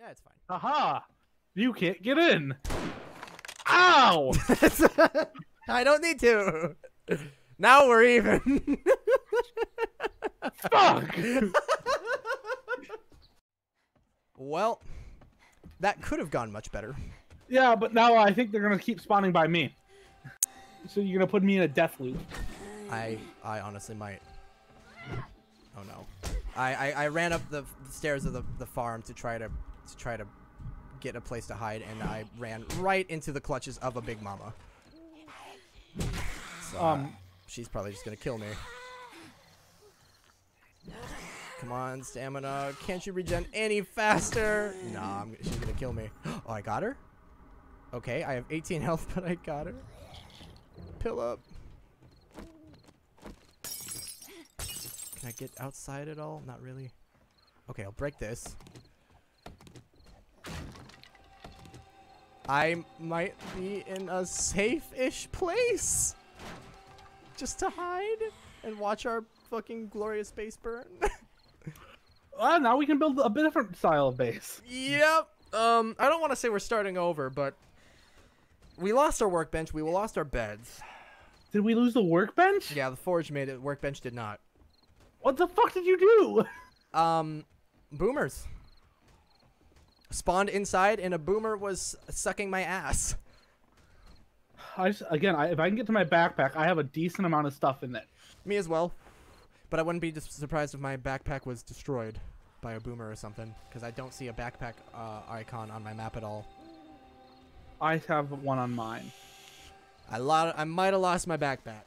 Yeah, it's fine. Aha! You can't get in. Ow! I don't need to. Now we're even. Fuck! Well, that could have gone much better. Yeah, but now I think they're gonna keep spawning by me. So you're gonna put me in a death loop. I honestly might. Oh no. I ran up the stairs of the farm to try to get a place to hide, and I ran right into the clutches of a big mama. So, she's probably just gonna kill me. Come on, stamina. Can't you regen any faster? Nah, she's gonna kill me. Oh, I got her? Okay, I have 18 health, but I got her. Pill up. Can I get outside at all? Not really. Okay, I'll break this. I might be in a safe-ish place. Just to hide and watch our fucking glorious base burn. Now we can build a different style of base. Yep. I don't want to say we're starting over, but we lost our workbench. We lost our beds. Did we lose the workbench? Yeah, the forge made it. Workbench did not. What the fuck did you do? Boomers. Spawned inside, and a boomer was sucking my ass. If I can get to my backpack, I have a decent amount of stuff in it. Me as well. But I wouldn't be surprised if my backpack was destroyed by a boomer or something, because I don't see a backpack icon on my map at all. I have one on mine. I might have lost my backpack.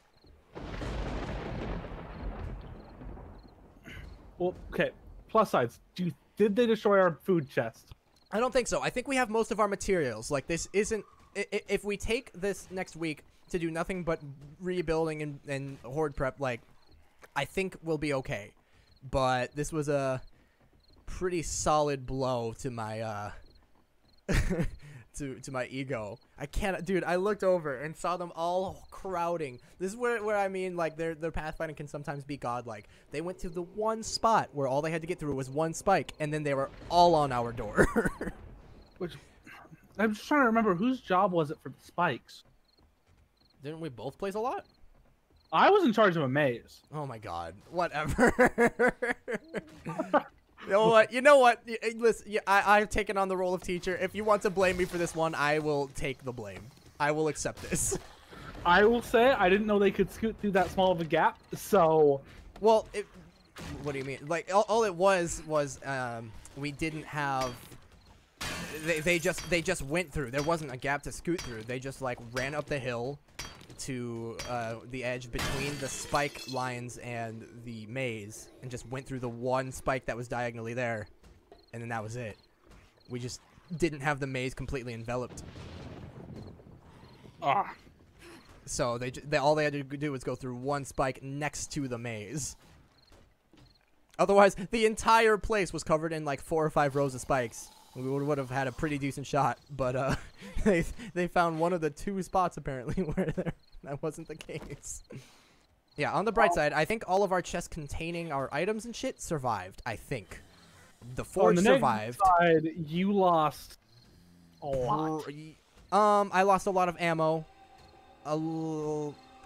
Well, okay. Plus sides. Did they destroy our food chest? I don't think so. I think we have most of our materials. Like, this isn't... If we take this next week to do nothing but rebuilding and horde prep, like, I think we'll be okay. But this was a pretty solid blow to my, to my ego. I can't... Dude, I looked over and saw them all crowding. This is where I mean, like, their pathfinding can sometimes be godlike. They went to the one spot where all they had to get through was one spike, and then they were all on our door. Which... I'm just trying to remember, whose job was it for the spikes? Didn't we both place a lot? I was in charge of a maze. Oh my god. Whatever. You know what? Listen, I've taken on the role of teacher. If you want to blame me for this one, I will take the blame. I will accept this. I will say, I didn't know they could scoot through that small of a gap, so... Well, what do you mean? Like, all it was we didn't have... They just went through. There wasn't a gap to scoot through. They just, like, ran up the hill to the edge between the spike lines and the maze and just went through the one spike that was diagonally there, and then that was it. We just didn't have the maze completely enveloped. Ah. So all they had to do was go through one spike next to the maze. Otherwise, the entire place was covered in like 4 or 5 rows of spikes. We would have had a pretty decent shot, but they found one of the 2 spots apparently where that wasn't the case. Yeah, on the bright side, I think all of our chests containing our items and shit survived. I think the forge survived. On the negative side, you lost a lot. I lost a lot of ammo. I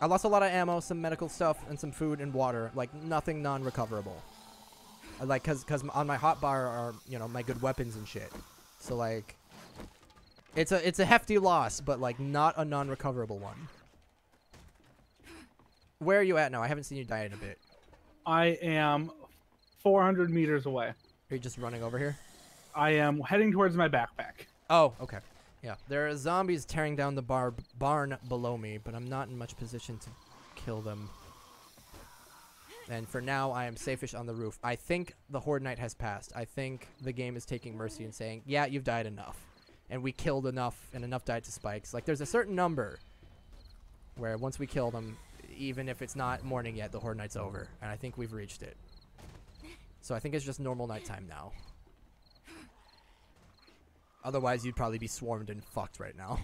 lost a lot of ammo, some medical stuff, and some food and water. Like nothing non-recoverable. Like, cause on my hotbar are, you know, my good weapons and shit. So like, it's a hefty loss, but like not a non-recoverable one. Where are you at now? I haven't seen you die in a bit. I am 400 meters away. Are you just running over here? I am heading towards my backpack. Oh, okay. Yeah, there are zombies tearing down the barn below me, but I'm not in much position to kill them. And for now, I am safe-ish on the roof. I think the Horde Night has passed. I think the game is taking mercy and saying, yeah, you've died enough. And we killed enough, and enough died to spikes. Like, there's a certain number where once we kill them, even if it's not morning yet, the Horde Night's over. And I think we've reached it. So I think it's just normal nighttime now. Otherwise, you'd probably be swarmed and fucked right now.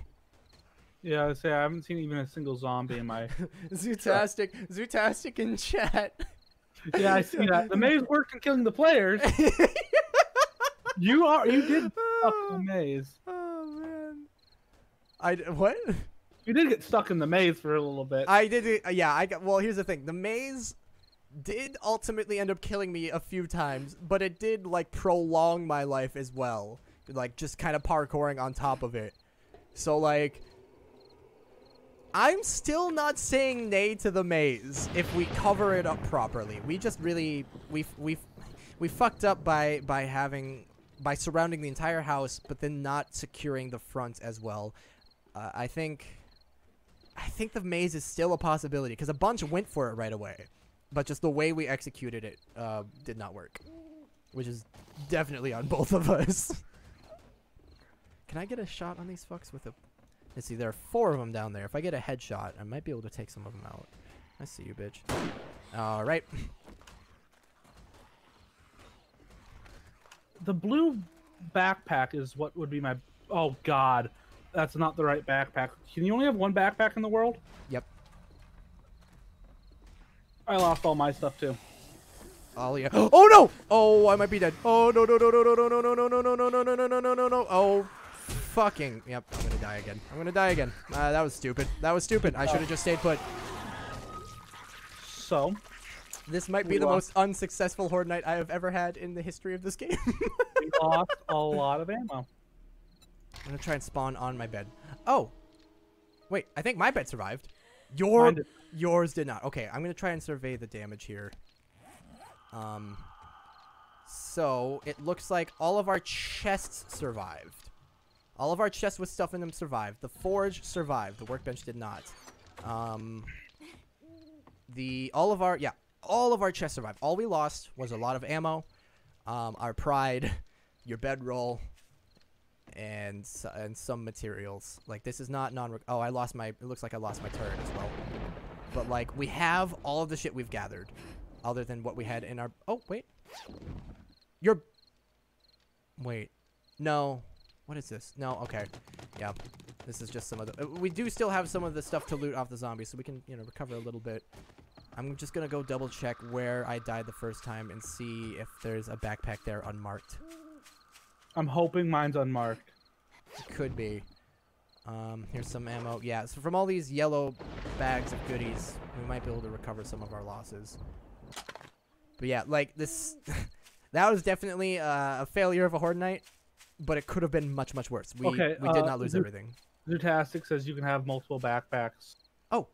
Yeah, I say I haven't seen even a single zombie in my... Zootastic in chat. Yeah, I see that. The maze worked in killing the players. You did stuck in the maze. Oh man. What? You did get stuck in the maze for a little bit. I did it. Yeah, I got. Well, here's the thing. The maze did ultimately end up killing me a few times, but it did like prolong my life as well. Like just kind of parkouring on top of it. So like, I'm still not saying nay to the maze if we cover it up properly. We just really we fucked up by surrounding the entire house, but then not securing the front as well. I think the maze is still a possibility because a bunch went for it right away, but just the way we executed it did not work, which is definitely on both of us. Can I get a shot on these fucks with a... Let's see, there are 4 of them down there. If I get a headshot, I might be able to take some of them out. I see you, bitch. All right. The blue backpack is what would be my... Oh, God. That's not the right backpack. Can you only have one backpack in the world? Yep. I lost all my stuff, too. Oh, yeah. Oh, no! Oh, I might be dead. Oh, no, no, no, no, no, no, no, no, no, no, no, no, no, no, no, no, no, no. Oh, fucking... Yep, I'm gonna die again. I'm gonna die again. That was stupid. That was stupid. I should have just stayed put. So... This might be the most unsuccessful Horde night I have ever had in the history of this game. We lost a lot of ammo. I'm gonna try and spawn on my bed. Oh! Wait, I think my bed survived. Yours did not. Okay, I'm gonna try and survey the damage here. So, it looks like all of our chests survived. All of our chests with stuff in them survived. The forge survived. The workbench did not. All of our chests survived. All we lost was a lot of ammo, our pride, your bedroll, and some materials. Like, this is not oh, I lost my... It looks like I lost my turret as well. But, like, we have all of the shit we've gathered, other than what we had in our... Oh, wait. Wait. No. What is this? No, okay. Yeah. This is just some of the... We do still have some of the stuff to loot off the zombies, so we can, you know, recover a little bit. I'm just gonna go double check where I died the first time and see if there's a backpack there unmarked. I'm hoping mine's unmarked. It could be. Here's some ammo. Yeah, so from all these yellow bags of goodies, we might be able to recover some of our losses. But yeah, like this... that was definitely a failure of a Horde night, but it could have been much, much worse. We did not lose everything. Zootastic says you can have multiple backpacks. Oh.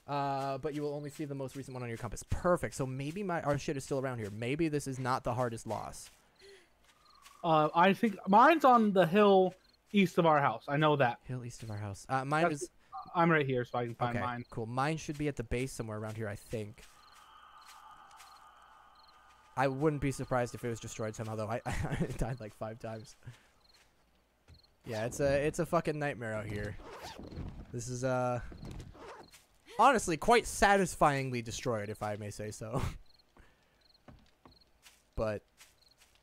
But you will only see the most recent one on your compass. Perfect. So maybe our shit is still around here. Maybe this is not the hardest loss. I think mine's on the hill east of our house. I know that. Hill east of our house. Mine is... I'm right here, so I can find mine. Cool. Mine should be at the base somewhere around here, I think. I wouldn't be surprised if it was destroyed somehow, though. I died like 5 times. Yeah, it's a fucking nightmare out here. This is, honestly, quite satisfyingly destroyed, if I may say so. But,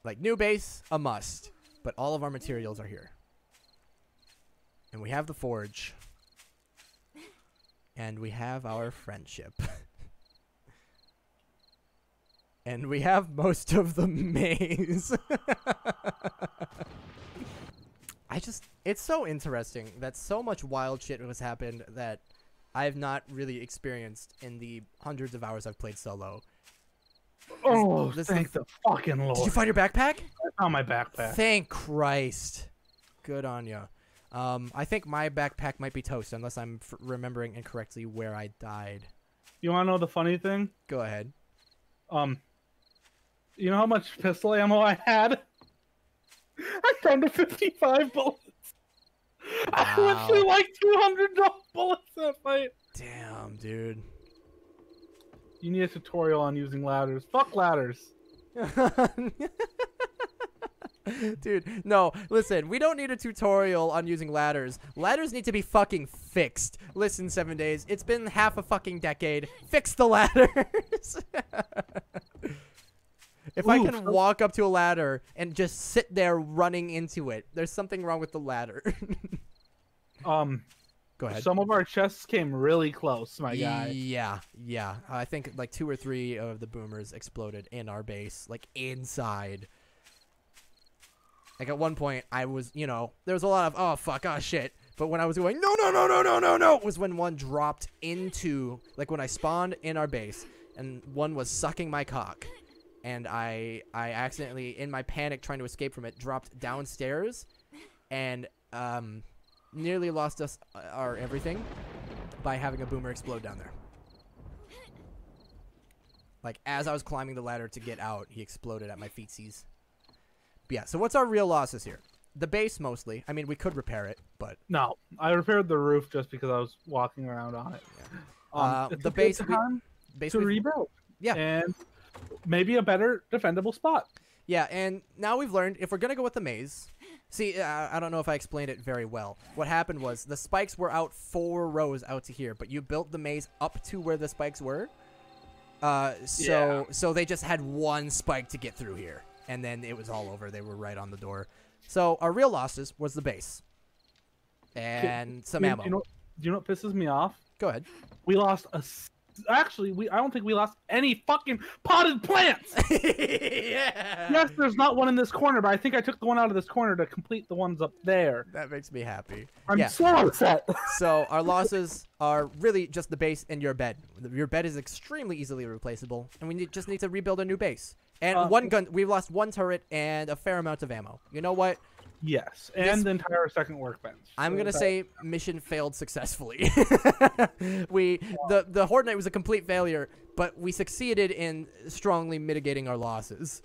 like, new base, a must. But all of our materials are here. And we have the forge. And we have our friendship. And we have most of the maze. It's so interesting that so much wild shit has happened that I have not really experienced in the hundreds of hours I've played solo. Oh, thank the fucking Lord. Did you find your backpack? I found my backpack. Thank Christ. Good on ya. I think my backpack might be toast unless I'm remembering incorrectly where I died. You want to know the funny thing? Go ahead. You know how much pistol ammo I had? I found to 55 bullets. Wow. I went through like 200 bullets that fight. Damn, dude. You need a tutorial on using ladders. Fuck ladders. Dude, no, listen, we don't need a tutorial on using ladders. Ladders need to be fucking fixed. Listen, 7 days, it's been half a fucking decade. Fix the ladders. If I can walk up to a ladder and just sit there running into it, there's something wrong with the ladder. Go ahead. Some of our chests came really close, my guy. Yeah. I think like 2 or 3 of the boomers exploded in our base, like inside. Like at one point, I was, you know, there was a lot of, oh, fuck, oh, shit. But when I was going, no, no, no, no, no, no, no, was when one dropped into, like when I spawned in our base, and one was sucking my cock. And I accidentally, in my panic trying to escape from it, dropped downstairs and nearly lost us our everything by having a boomer explode down there. Like, as I was climbing the ladder to get out, he exploded at my feetsies. But yeah, so what's our real losses here? The base, mostly. I mean, we could repair it, but... No, I repaired the roof just because I was walking around on it. Yeah. It's the a base... good time to rebuild. Yeah. And maybe a better defendable spot. Yeah, and now we've learned, if we're going to go with the maze... See, I don't know if I explained it very well. What happened was, the spikes were out 4 rows out to here, but you built the maze up to where the spikes were. So they just had 1 spike to get through here. And then it was all over. They were right on the door. So our real losses was the base. And some ammo. Do you know what pisses me off? Go ahead. We lost a... Actually, I don't think we lost any fucking potted plants! Yeah! Yes, there's not one in this corner, but I think I took the one out of this corner to complete the ones up there. That makes me happy. I'm so upset. So our losses are really just the base and your bed. Your bed is extremely easily replaceable, and we just need to rebuild a new base. And one gun, we've lost 1 turret and a fair amount of ammo. You know what? Yes, and the entire second workbench. I'm going to say mission failed successfully. The Horde Night was a complete failure, but we succeeded in strongly mitigating our losses.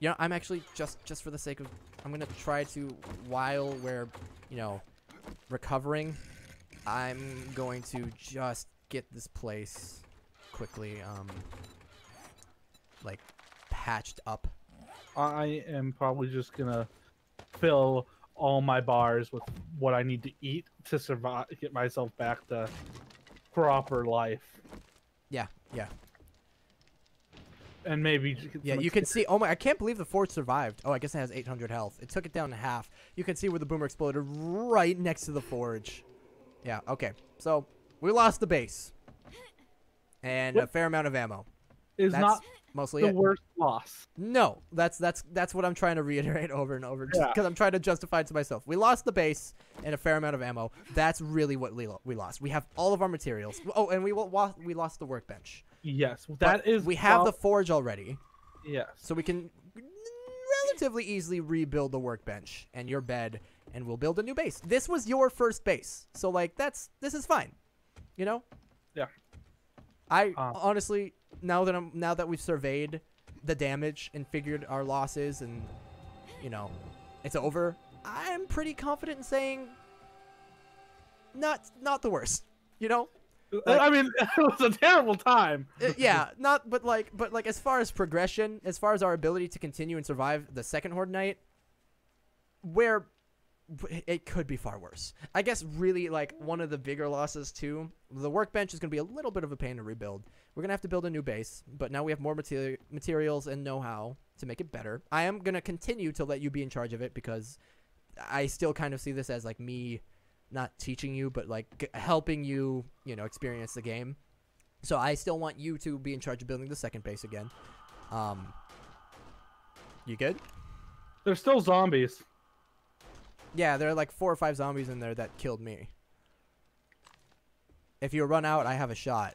You know, I'm actually, just for the sake of, I'm going to try to, while we're, you know, recovering, I'm going to just get this place quickly, like, patched up. I am probably just going to fill all my bars with what I need to eat to survive, get myself back to proper life. Yeah. And maybe... Yeah, you can see... Oh my... I can't believe the fort survived. Oh, I guess it has 800 health. It took it down to half. You can see where the boomer exploded right next to the forge. Yeah, okay. So, we lost the base. And a fair amount of ammo. That's not mostly the worst loss. No, that's what I'm trying to reiterate over and over, because I'm trying to justify it to myself. We lost the base and a fair amount of ammo. That's really what we lost. We have all of our materials. Oh, and we lost the workbench. Yes, we have the forge already. Yes, so we can relatively easily rebuild the workbench and your bed, and we'll build a new base. This was your first base, so like this is fine, you know. Yeah. I honestly, now that we've surveyed the damage and figured our losses, and you know, it's over, I'm pretty confident in saying not the worst, you know. Like, I mean, it was a terrible time. Yeah, but like as far as progression, as far as our ability to continue and survive the second Horde Night, where it could be far worse. I guess really like one of the bigger losses too, the workbench is going to be a little bit of a pain to rebuild. We're going to have to build a new base, but now we have more materials and know-how to make it better. I am going to continue to let you be in charge of it, because I still kind of see this as like me not teaching you, but like helping you, you know, experience the game. So I still want you to be in charge of building the second base again. You good? There's still zombies. Yeah, there are like 4 or 5 zombies in there that killed me. If you run out, I have a shot.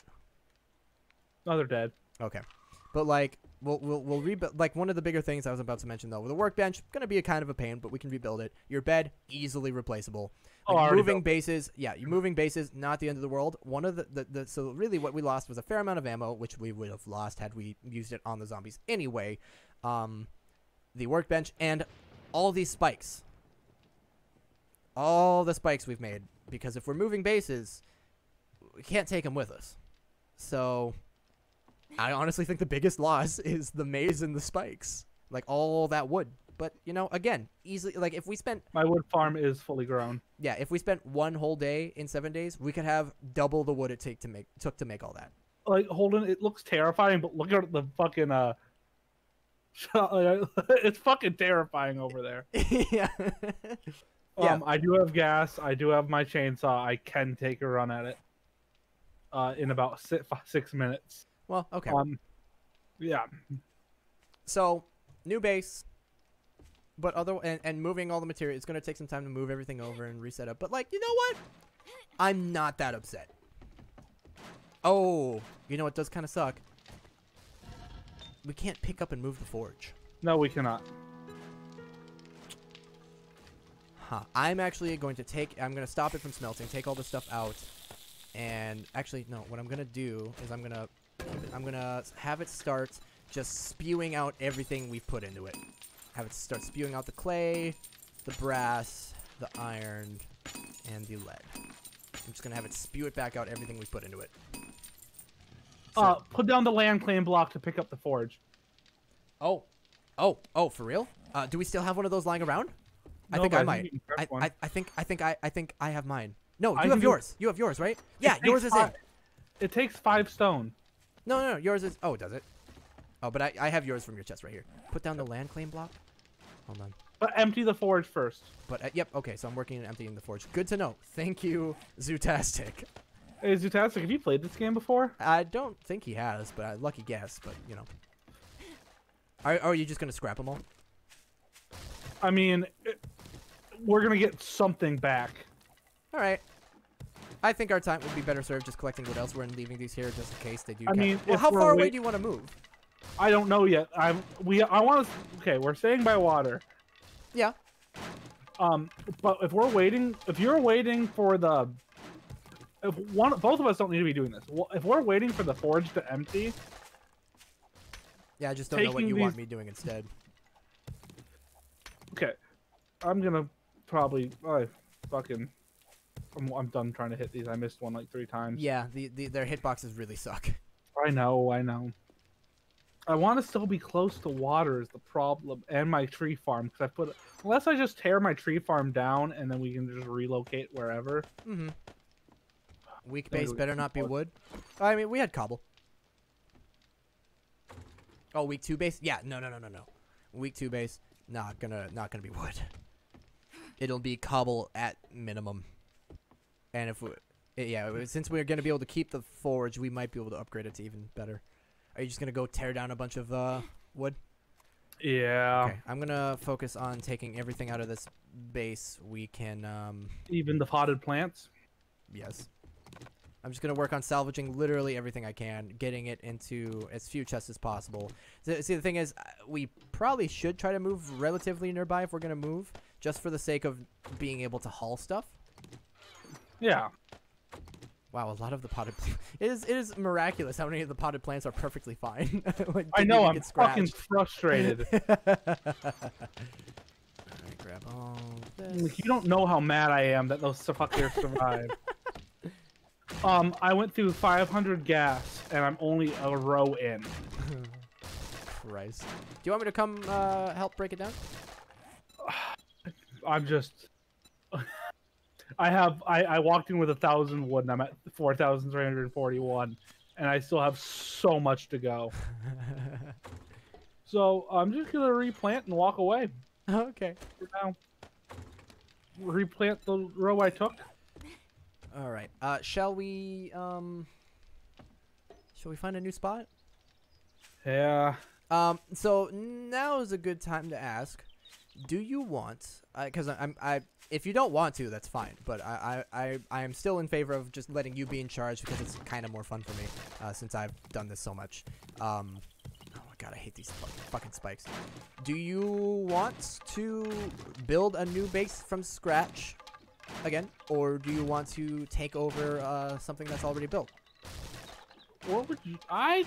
Oh, they're dead. Okay, but like we'll rebuild. Like one of the bigger things I was about to mention though, with the workbench, gonna be a kind of a pain, but we can rebuild it. Your bed, easily replaceable. Like moving bases, yeah, you're moving bases, not the end of the world. One of the so really what we lost was a fair amount of ammo, which we would have lost had we used it on the zombies anyway. The workbench and all these spikes. All the spikes we've made, because if we're moving bases, we can't take them with us. So I honestly think the biggest loss is the maze and the spikes, like all that wood. But you know, again, easily, like if we spent, my wood farm is fully grown. Yeah, if we spent 1 whole day in 7 days, we could have double the wood it took to make all that. Like Holden, it looks terrifying, but look at the fucking it's fucking terrifying over there. Yeah. Yeah. I do have gas. I do have my chainsaw. I can take a run at it in about 6 minutes. Well, okay. Yeah. So, new base. But and moving all the material, it's gonna take some time to move everything over and reset up. But like, you know what? I'm not that upset. Oh, you know what does kind of suck? We can't pick up and move the forge. No, we cannot. Huh. I'm actually going to I'm going to stop it from smelting, take all the stuff out, and actually, no, what I'm going to do is I'm going to have it start just spewing out everything we've put into it. Have it start spewing out the clay, the brass, the iron, and the lead. I'm just going to have it spew it back out, everything we put into it. So, put down the land claim block to pick up the forge. Oh, for real? Do we still have one of those lying around? No, I think but I might. I think I have mine. No, you have yours. You have yours, right? Yeah, yours is in. It takes 5 stone. No, yours is. Oh, does it? Oh, but I have yours from your chest right here. Put down the land claim block. Hold on. But empty the forge first. But yep. Okay, so I'm working on emptying the forge. Good to know. Thank you, Zootastic. Hey, Zootastic, have you played this game before? I don't think he has, but lucky guess. But you know. Are you just gonna scrap them all? I mean, we're gonna get something back. All right. I think our time would be better served just collecting wood elsewhere and leaving these here just in case they do. I mean, well, how far away do you want to move? I don't know yet. I want to. Okay, we're staying by water. Yeah. But if you're waiting for the, both of us don't need to be doing this. If we're waiting for the forge to empty. Yeah, I just don't know what you want me doing instead. Okay, I'm gonna probably. I'm done trying to hit these. I missed one like 3 times. Yeah, their hitboxes really suck. I know. I want to still be close to water is the problem, and my tree farm because unless I just tear my tree farm down and then we can just relocate wherever. Mm-hmm. Weak base better not be wood. I mean, we had cobble. Oh, weak 2 base? Yeah, no. Weak 2 base, not gonna be wood. It'll be cobble at minimum. And since we're gonna be able to keep the forge, we might be able to upgrade it to even better. Are you just gonna go tear down a bunch of wood? Yeah. Okay, I'm gonna focus on taking everything out of this base we can. Even the potted plants? Yes. I'm just going to work on salvaging literally everything I can, getting it into as few chests as possible. See, the thing is, we probably should try to move relatively nearby if we're going to move, just for the sake of being able to haul stuff. Yeah. Wow, a lot of the potted it is miraculous how many of the potted plants are perfectly fine. Like, I know, I'm fucking frustrated. Alright, grab all this. You don't know how mad I am that those fuckers survived. I went through 500 gas, and I'm only a row in. Christ. Do you want me to come help break it down? I'm just... I walked in with 1,000 wood, and I'm at 4,341, and I still have so much to go. So, I'm just gonna replant and walk away. Okay. For now. Replant the row I took. All right. Shall we find a new spot? Yeah. So now is a good time to ask, do you want, because if you don't want to, that's fine, but I am still in favor of just letting you be in charge because it's kind of more fun for me, since I've done this so much. Oh my god, I hate these fucking spikes. Do you want to build a new base from scratch again, or do you want to take over something that's already built? What would you... I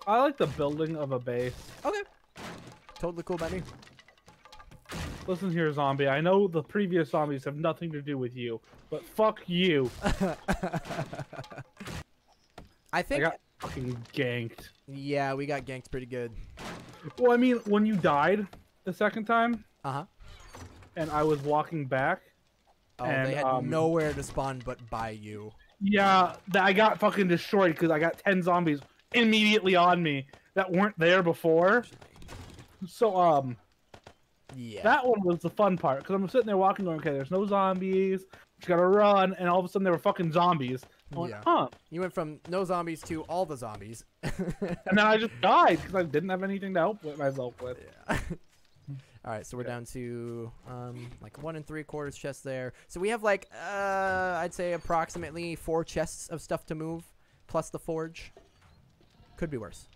like the building of a base. Okay. Totally cool by me. Listen here, zombie. I know the previous zombies have nothing to do with you, but fuck you. I think... I got fucking ganked. Yeah, we got ganked pretty good. Well, I mean, when you died the second time... Uh-huh. And I was walking back... Oh, and, they had nowhere to spawn but by you. Yeah, I got fucking destroyed because I got 10 zombies immediately on me that weren't there before. So, yeah, that one was the fun part because I'm sitting there walking going, okay, there's no zombies, just gotta run, and all of a sudden there were fucking zombies. I went, huh. You went from no zombies to all the zombies. And then I just died because I didn't have anything to help with myself with. Yeah. All right, so we're down to like 1 3/4 chests there. So we have like I'd say approximately 4 chests of stuff to move, plus the forge. Could be worse.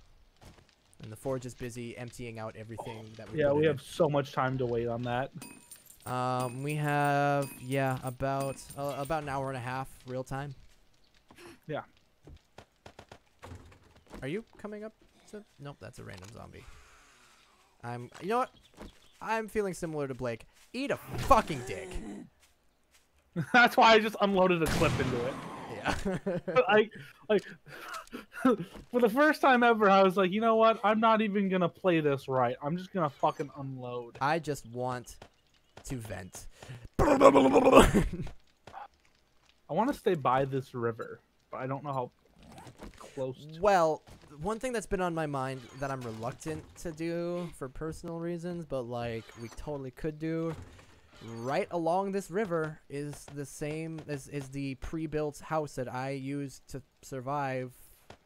And the forge is busy emptying out everything that we. Yeah, put we in have so much time to wait on that. We have about an hour and a half real time. Yeah. Are you coming up? Nope, that's a random zombie. You know what? I'm feeling similar to Blake. Eat a fucking dick. That's why I just unloaded a clip into it. Yeah. like for the first time ever, I was like, you know what? I'm not even gonna play this right. I'm just gonna fucking unload. I just want to vent. I want to stay by this river, but I don't know how close. Well, one thing that's been on my mind that I'm reluctant to do for personal reasons, but like we totally could do, right along this river is the same as the pre-built house that I used to survive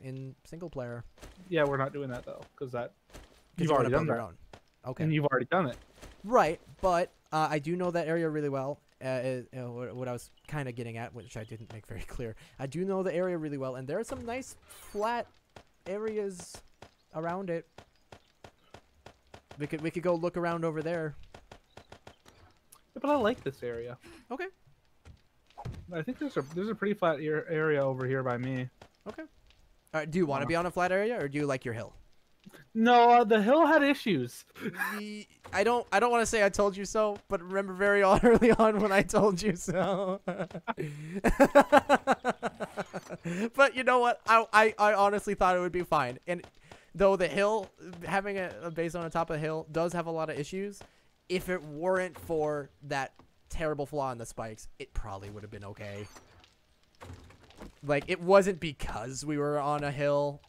in single player. Yeah, we're not doing that though, because You've you've already done your that. own. Okay. And you've already done it. Right, but I do know that area really well. What I was kind of getting at, which I didn't make very clear, I do know the area really well, and there are some nice flat areas around it. We could go look around over there. Yeah, but I like this area. Okay. I think there's a pretty flat area over here by me. Okay. Do you want to be on a flat area, or do you like your hill? No, the hill had issues. I don't want to say I told you so, but remember very early on when I told you so. But you know what? I honestly thought it would be fine. And though the hill, having a base on the top of a hill does have a lot of issues, if it weren't for that terrible flaw in the spikes, it probably would have been okay. Like, it wasn't because we were on a hill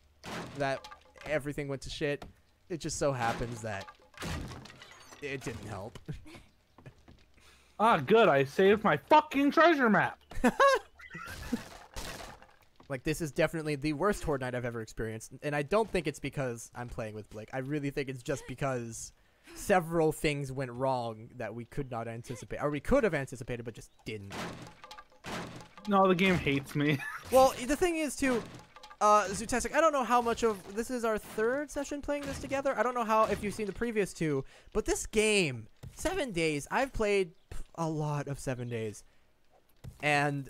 that everything went to shit. It just so happens that it didn't help. Ah, good. I saved my fucking treasure map. Like, this is definitely the worst Horde night I've ever experienced. And I don't think it's because I'm playing with Blake. I really think it's just because several things went wrong that we could not anticipate. Or we could have anticipated, but just didn't. No, the game hates me. Well, the thing is, too, Zutastic, I don't know how much of... This is our 3rd session playing this together. I don't know how if you've seen the previous 2. But this game, 7 days, I've played a lot of 7 days. And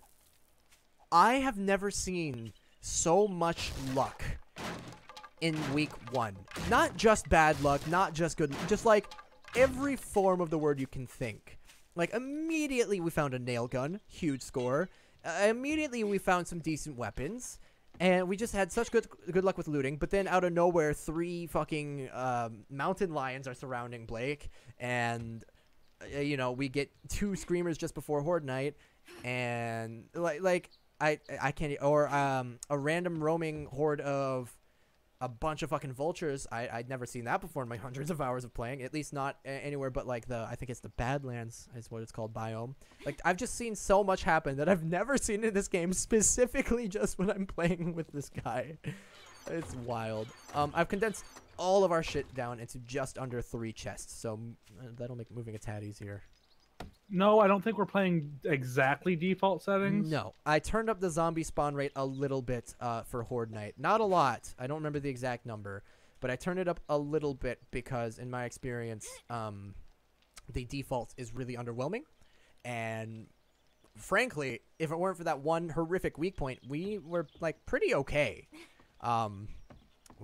I have never seen so much luck in week 1. Not just bad luck, not just good... Just, like, every form of the word you can think. Like, immediately we found a nail gun. Huge score. Immediately we found some decent weapons. And we just had such good luck with looting, but then out of nowhere, 3 fucking mountain lions are surrounding Blake, and you know, we get 2 screamers just before Horde night, and like I can't, or a random roaming horde of a bunch of fucking vultures. I'd never seen that before in my hundreds of hours of playing, at least not anywhere but like I think it's the Badlands is what it's called, biome. Like, I've just seen so much happen that I've never seen in this game, specifically just when I'm playing with this guy. It's wild. I've condensed all of our shit down into just under 3 chests, so that'll make moving a tad easier. No, I don't think we're playing exactly default settings. No, I turned up the zombie spawn rate a little bit for Horde night. Not a lot. I don't remember the exact number, but I turned it up a little bit because, in my experience, the default is really underwhelming. And frankly, if it weren't for that one horrific weak point, we were like pretty okay.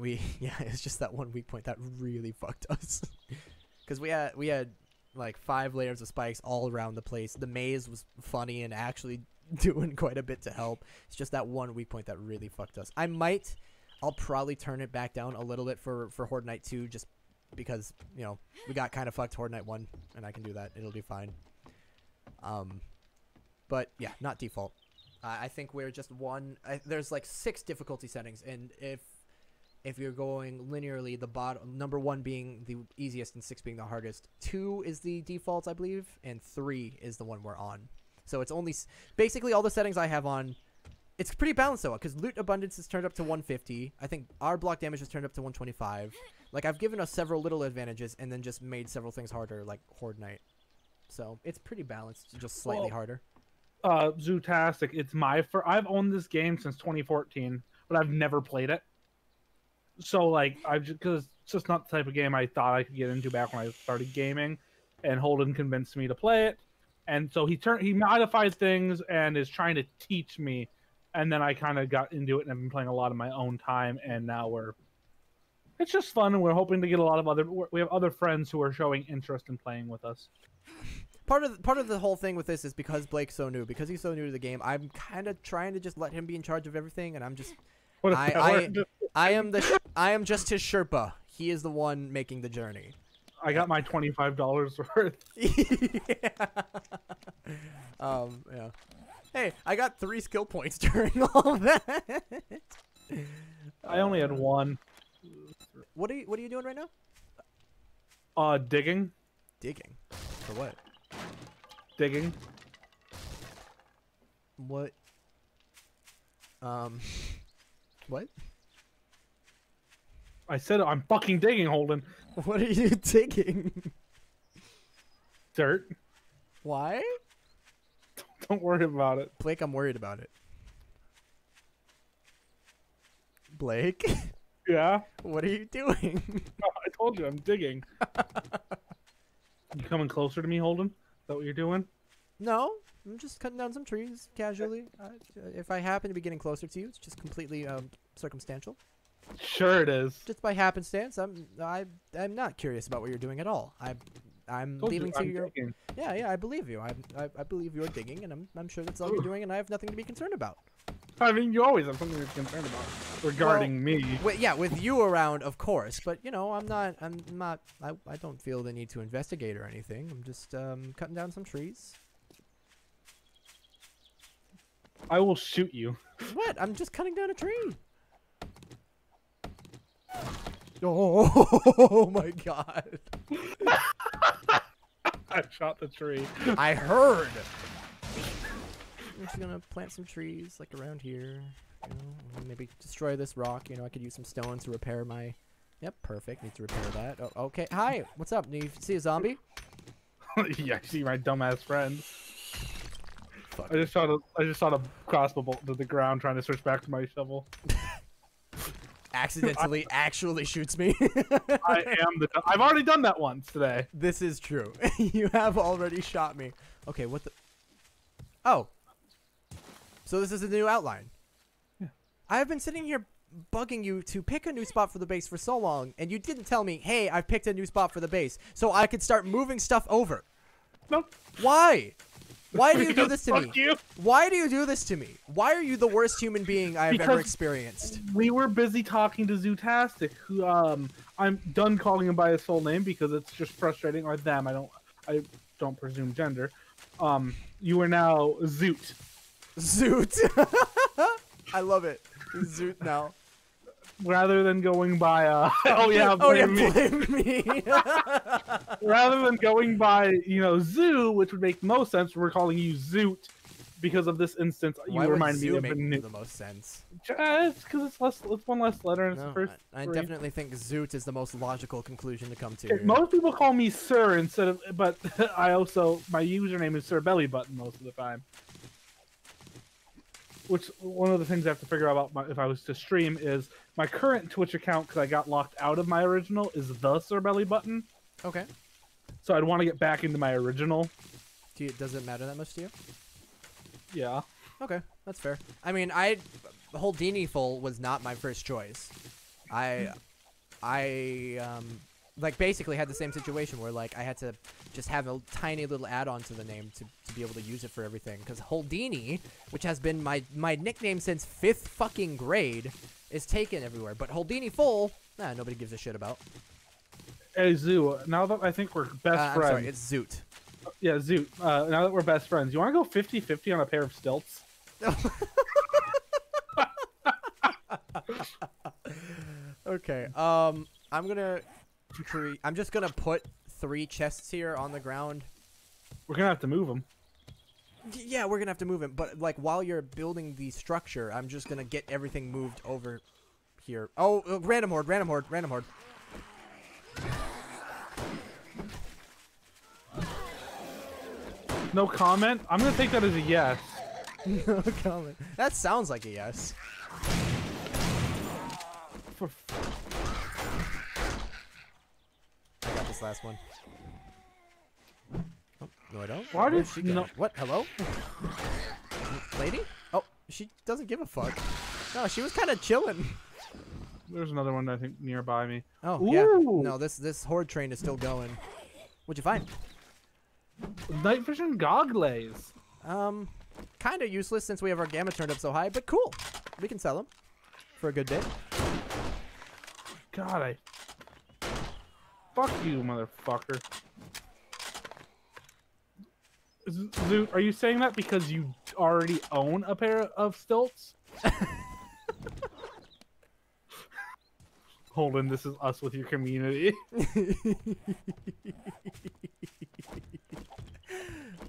It's just that one weak point that really fucked us. Because we had like 5 layers of spikes all around the place. The maze was funny and actually doing quite a bit to help. It's just that one weak point that really fucked us. I'll probably turn it back down a little bit for Horde Night 2, just because, you know, we got kind of fucked Horde Night 1, and I can do that. It'll be fine. But yeah, not default. I think we're just there's like 6 difficulty settings, and if you're going linearly, the bottom number 1 being the easiest and 6 being the hardest, 2 is the default, I believe, and 3 is the one we're on. So it's only basically all the settings I have on It's pretty balanced though, because loot abundance is turned up to 150. I think our block damage is turned up to 125. Like, I've given us several little advantages and then just made several things harder, like Horde Night. So it's pretty balanced, just slightly harder. Zootastic. It's I've owned this game since 2014, but I've never played it. So like, because it's just not the type of game I thought I could get into back when I started gaming, and Holden convinced me to play it, and so he modified things and is trying to teach me, and then I kind of got into it and I've been playing a lot of my own time, and now it's just fun, and we're hoping to get a lot of we have other friends who are showing interest in playing with us. Part of the whole thing with this is because Blake's so new, because he's so new to the game. I'm kind of trying to just let him be in charge of everything, and I'm just I am just his Sherpa. He is the one making the journey. I got my $25 worth. Yeah. Yeah. Hey, I got 3 skill points during all that. I only had 1. What are you doing right now? Digging. Digging. For what? Digging. What? What? I said I'm fucking digging, Holden. What are you digging? Dirt. Why? Don't worry about it. Blake, I'm worried about it. Blake? Yeah? What are you doing? I told you, I'm digging. You coming closer to me, Holden? Is that what you're doing? No, I'm just cutting down some trees casually. If I happen to be getting closer to you, it's just completely circumstantial. Sure it is. Just by happenstance. I'm not curious about what you're doing at all. I'm leaving to your. Digging. Yeah, I believe you. I believe you're digging, and I'm sure that's all you're doing, and I have nothing to be concerned about. I mean, you always have something to be concerned about regarding me. Yeah, with you around, of course. But you know, I don't feel the need to investigate or anything. I'm just cutting down some trees. I will shoot you. What? I'm just cutting down a tree. Oh my god. I shot the tree. I heard. I'm just gonna plant some trees like around here. You know, maybe destroy this rock. You know, I could use some stone to repair my. Yep, perfect. Need to repair that. Oh, okay. Hi. What's up? Do you see a zombie? Yeah, I see my dumbass friend. Fuck. I just shot a crossbow bolt to the ground trying to switch back to my shovel. Accidentally actually shoots me. I've already done that once today. This is true. You have already shot me. Okay, what the? Oh. So this is a new outline. Yeah. I have been sitting here bugging you to pick a new spot for the base for so long, and you didn't tell me, hey, I've picked a new spot for the base, so I could start moving stuff over. Nope. Why? Why do you do this to me? Fuck you. Why do you do this to me? Why are you the worst human being I've ever experienced? We were busy talking to Zootastic, who I'm done calling him by his full name because it's just frustrating. Or them. I don't presume gender. You are now Zoot. Zoot. I love it. Zoot now. Rather than going by blame me. Rather than going by Zoo, which would make most sense, we're calling you Zoot because of this instance. Why you would remind me Zoo of make the most sense? Just because it's one less letter. And No, it's the first I three. definitely think Zoot is the most logical conclusion to come to. Most people call me Sir instead of, but my username is Sir Belly Button most of the time. Which one of the things I have to figure out about if I was to stream is my current Twitch account, because I got locked out of my original, is the Sir Belly Button. Okay. So I'd want to get back into my original. Does it matter that much to you? Yeah. Okay, that's fair. I mean, Holdini full was not my first choice. I basically had the same situation where I had to just have a tiny little add-on to the name to be able to use it for everything. Because Holdini, which has been my nickname since 5th fucking grade, is taken everywhere. But Holdini full, nobody gives a shit about. Hey Zoo, now that I think we're best friends. I'm sorry, it's Zoot. Yeah, Zoot. Now that we're best friends, you want to go 50-50 on a pair of stilts? Okay. I'm just gonna put 3 chests here on the ground. We're gonna have to move them. Yeah, we're gonna have to move him, but like while you're building the structure, I'm just gonna get everything moved over here. Oh, random horde, random horde, random horde. No comment? I'm gonna take that as a yes. No comment. That sounds like a yes. For I got this last one. Oh, no, I don't. Why Where'd did she go? What? Hello? Lady? Oh, she doesn't give a fuck. No, she was kind of chilling. There's another one I think nearby me. Oh, Ooh. yeah. No, this horde train is still going. What'd you find? Night vision goggles. Kind of useless since we have our gamma turned up so high, but cool. We can sell them for a good bit. God, fuck you, motherfucker. Zoot, are you saying that because you already own a pair of stilts? Holden, this is us with your community.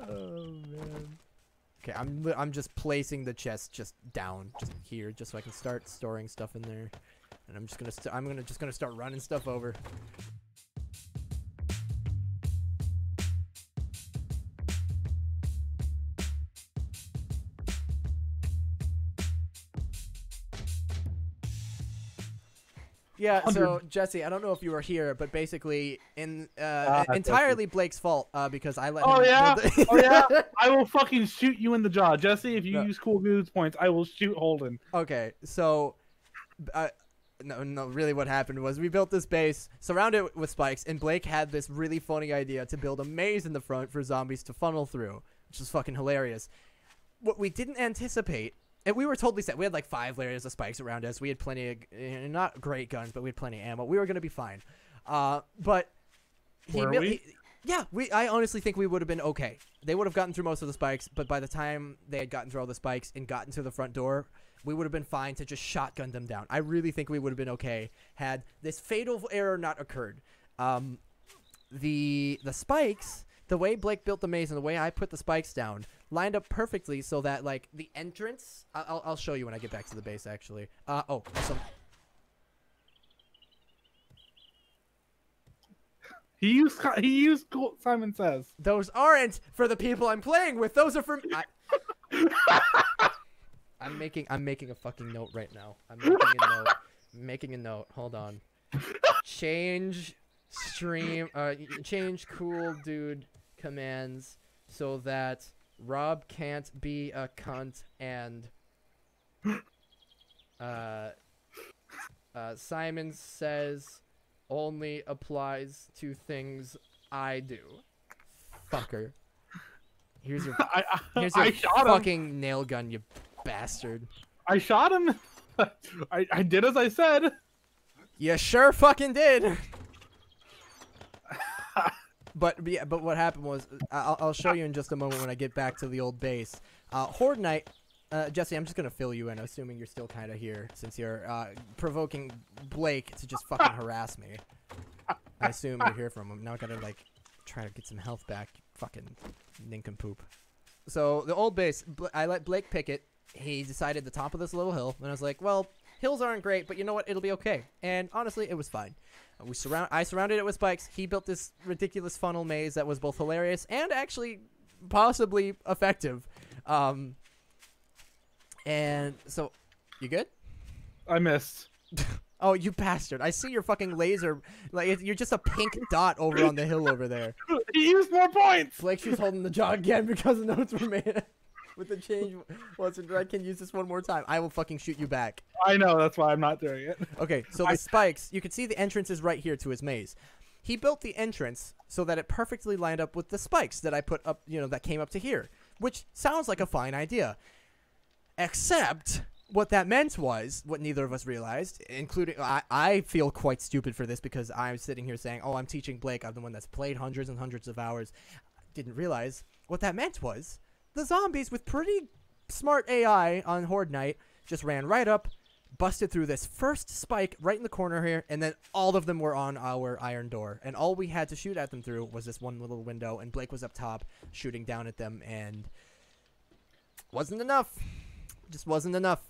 Oh man. Okay, I'm just placing the chest just down, just here, just so I can start storing stuff in there, and I'm just gonna start running stuff over. Yeah, so Jesse, I don't know if you were here, but basically, entirely Blake's fault because I let him build the Oh yeah! I will fucking shoot you in the jaw, Jesse. If you use cool goods points, I will shoot Holden. Okay, so, no, really, what happened was we built this base, surrounded it with spikes, and Blake had this really funny idea to build a maze in the front for zombies to funnel through, which is fucking hilarious. What we didn't anticipate. And we were totally set. We had like 5 layers of spikes around us. We had plenty of, not great guns, but we had plenty of ammo. We were going to be fine. But I honestly think we would have been okay. They would have gotten through most of the spikes, but by the time they had gotten through all the spikes and gotten to the front door, we would have been fine to just shotgun them down. I really think we would have been okay had this fatal error not occurred. The spikes, the way Blake built the maze and the way I put the spikes down, lined up perfectly so that like the entrance. I'll show you when I get back to the base actually. Oh, awesome. He used cool, Simon Says. Those aren't for the people I'm playing with. Those are for. I'm making a fucking note right now. I'm making a note. Hold on. Change stream. Change cool dude commands so that Rob can't be a cunt and Simon Says only applies to things I do. Fucker. Here's your fucking nail gun, you bastard. I shot him. I did as I said. You sure fucking did. But what happened was, I'll show you in just a moment when I get back to the old base. Horde Night, Jesse, I'm just gonna fill you in, assuming you're still kind of here, since you're provoking Blake to just fucking harass me. I assume you're here from him. Now I gotta like try to get some health back. Fucking nincompoop. So the old base, I let Blake pick it. He decided the top of this little hill, and I was like, well, hills aren't great, but you know what? It'll be okay. And honestly, it was fine. I surrounded it with spikes. He built this ridiculous funnel maze that was both hilarious and actually possibly effective. And so, you good? I missed. Oh, you bastard. I see your fucking laser. Like, you're just a pink dot over on the hill over there. He used more points! Blake, she's holding the jaw again because the notes were made. With the change, I can use this one more time. I will fucking shoot you back. I know, that's why I'm not doing it. Okay, so the spikes, you can see the entrance is right here to his maze. He built the entrance so that it perfectly lined up with the spikes that I put up, that came up to here, which sounds like a fine idea. Except what that meant was, what neither of us realized, including, I feel quite stupid for this because I'm sitting here saying, oh, I'm teaching Blake, I'm the one that's played hundreds and hundreds of hours. Didn't realize what that meant was, the zombies with pretty smart AI on Horde Night just ran right up, busted through this first spike right in the corner here, and then all of them were on our iron door. And all we had to shoot at them through was this one little window, and Blake was up top shooting down at them, and Wasn't enough. Just wasn't enough.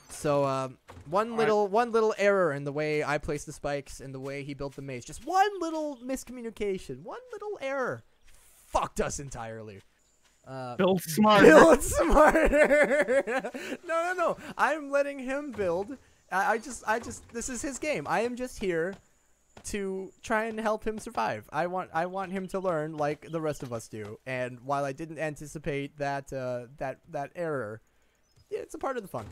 So one little error in the way I placed the spikes and the way he built the maze. Just one little miscommunication. One little error. Fucked us entirely. Build smarter. Build smarter. No. I'm letting him build. I just this is his game. I am just here to try and help him survive. I want him to learn like the rest of us do. And while I didn't anticipate that that error, yeah, it's a part of the fun.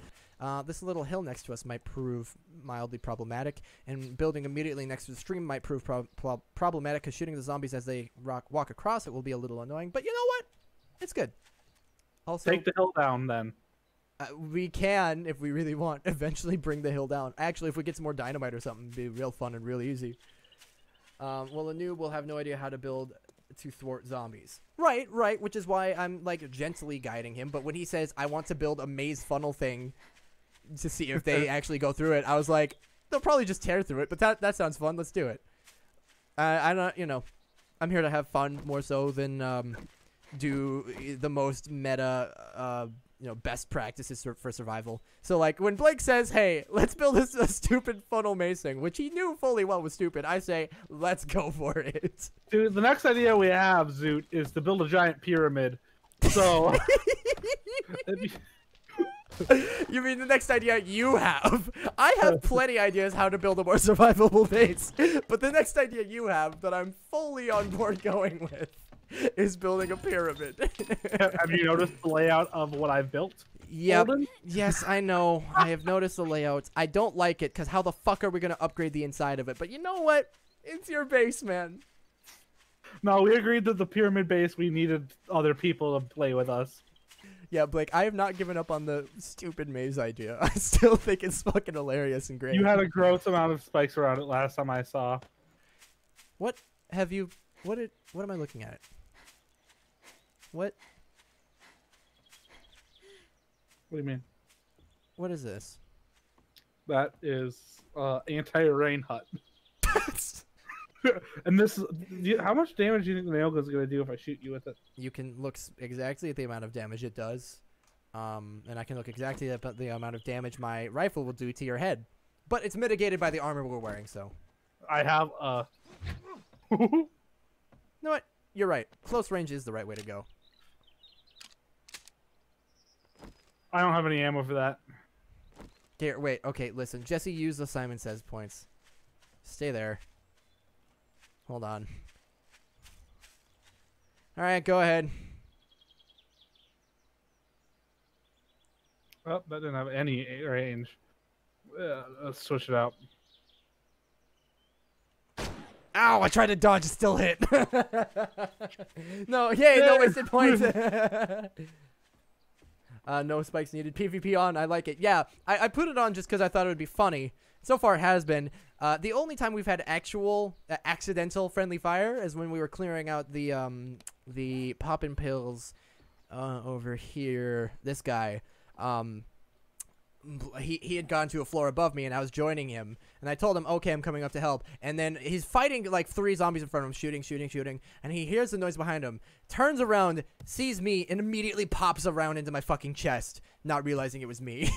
This little hill next to us might prove mildly problematic, and building immediately next to the stream might prove problematic because shooting the zombies as they walk across it will be a little annoying. But you know what? It's good. Also, take the hill down then. We can, if we really want, eventually bring the hill down. Actually, if we get some more dynamite or something, it'd be real fun and real easy. Well, a noob will have no idea how to build to thwart zombies. Right, which is why I'm, like, gently guiding him. But when he says, I want to build a maze funnel thing to see if they actually go through it, I was like, they'll probably just tear through it. But that sounds fun. Let's do it. I'm not, I'm here to have fun more so than do the most meta, best practices for survival. So, like, when Blake says, hey, let's build a stupid funnel maze thing, which he knew fully well was stupid, I say, let's go for it. Dude, the next idea we have, Zoot, is to build a giant pyramid. So... You mean the next idea you have? I have plenty ideas how to build a more survivable base, but the next idea you have that I'm fully on board going with is building a pyramid. Have you noticed the layout of what I've built? Yep. Yes, I know. I have noticed the layouts. I don't like it because how the fuck are we going to upgrade the inside of it? But you know what? It's your base, man. No, we agreed that the pyramid base, we needed other people to play with us. Yeah, Blake, I have not given up on the stupid maze idea. I still think it's fucking hilarious and great. You had a gross amount of spikes around it last time I saw. What am I looking at? What? What do you mean? What is this? That is anti-rain hut. And this is... How much damage do you think the nail gun is going to do if I shoot you with it? You can look exactly at the amount of damage it does. And I can look exactly at the amount of damage my rifle will do to your head. But it's mitigated by the armor we're wearing, so... I have You know what? You're right. Close range is the right way to go. I don't have any ammo for that. Here, wait. Okay, listen. Jesse used the Simon Says points. Stay there. Hold on. All right, go ahead. Oh, that didn't have any range. Let's switch it out. Ow, I tried to dodge, it still hit. No, yay, no wasted points. No spikes needed. PvP on, I like it. Yeah, I put it on just because I thought it would be funny. So far it has been. The only time we've had actual accidental friendly fire is when we were clearing out the poppin' pills over here. This guy. He had gone to a floor above me and I was joining him and I told him, okay, I'm coming up to help, and then he's fighting like 3 zombies in front of him, shooting, and he hears the noise behind him, turns around, sees me, and immediately pops around into my fucking chest, not realizing it was me.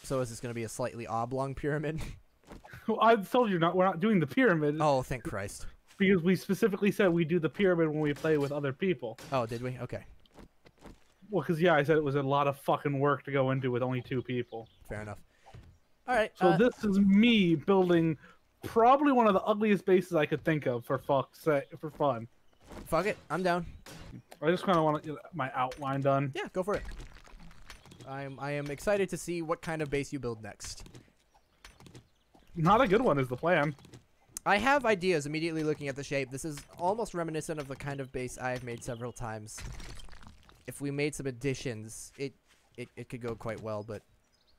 So is this gonna be a slightly oblong pyramid? Well, I told you we're not doing the pyramid. Oh, thank Christ. Because we specifically said we do the pyramid when we play with other people. Oh, did we? Okay. Well, because, yeah, I said it was a lot of fucking work to go into with only 2 people. Fair enough. All right. So this is me building probably one of the ugliest bases I could think of for fun. Fuck it. I'm down. I just kind of want to get my outline done. Yeah, go for it. I am excited to see what kind of base you build next. Not a good one is the plan. I have ideas immediately looking at the shape. This is almost reminiscent of the kind of base I've made several times. If we made some additions, it could go quite well, but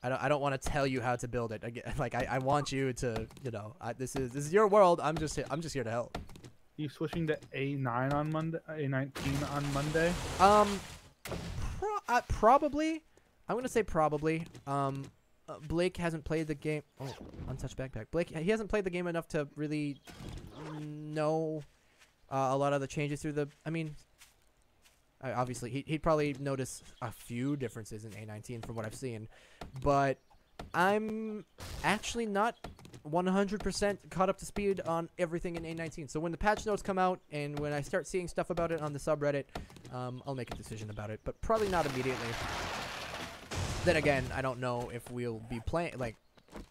I don't want to tell you how to build it. I want you to, this is your world. I'm just here to help. You switching to A9 on Monday? A19 on Monday? Probably. I'm gonna say probably. Blake hasn't played the game. Oh, untouched backpack. Blake, he hasn't played the game enough to really know a lot of the changes through the. I mean, Obviously, he'd probably notice a few differences in A19 from what I've seen, but I'm actually not 100% caught up to speed on everything in A19. So when the patch notes come out and when I start seeing stuff about it on the subreddit, I'll make a decision about it, but probably not immediately. Then again, I don't know if we'll be playing, like,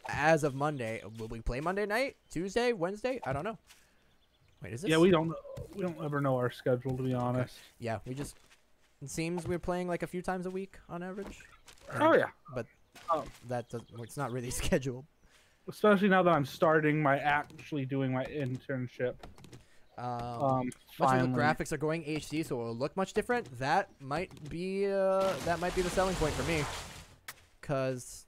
as of Monday. Will we play Monday night, Tuesday, Wednesday? I don't know. Wait, is this? Yeah, we don't ever know our schedule, to be honest. Okay. Yeah, it seems we're playing like a few times a week on average. Oh yeah, but that doesn't. It's not really scheduled. Especially now that I'm starting doing my internship. Much of the graphics are going HD, so it will look much different. That might be the selling point for me, because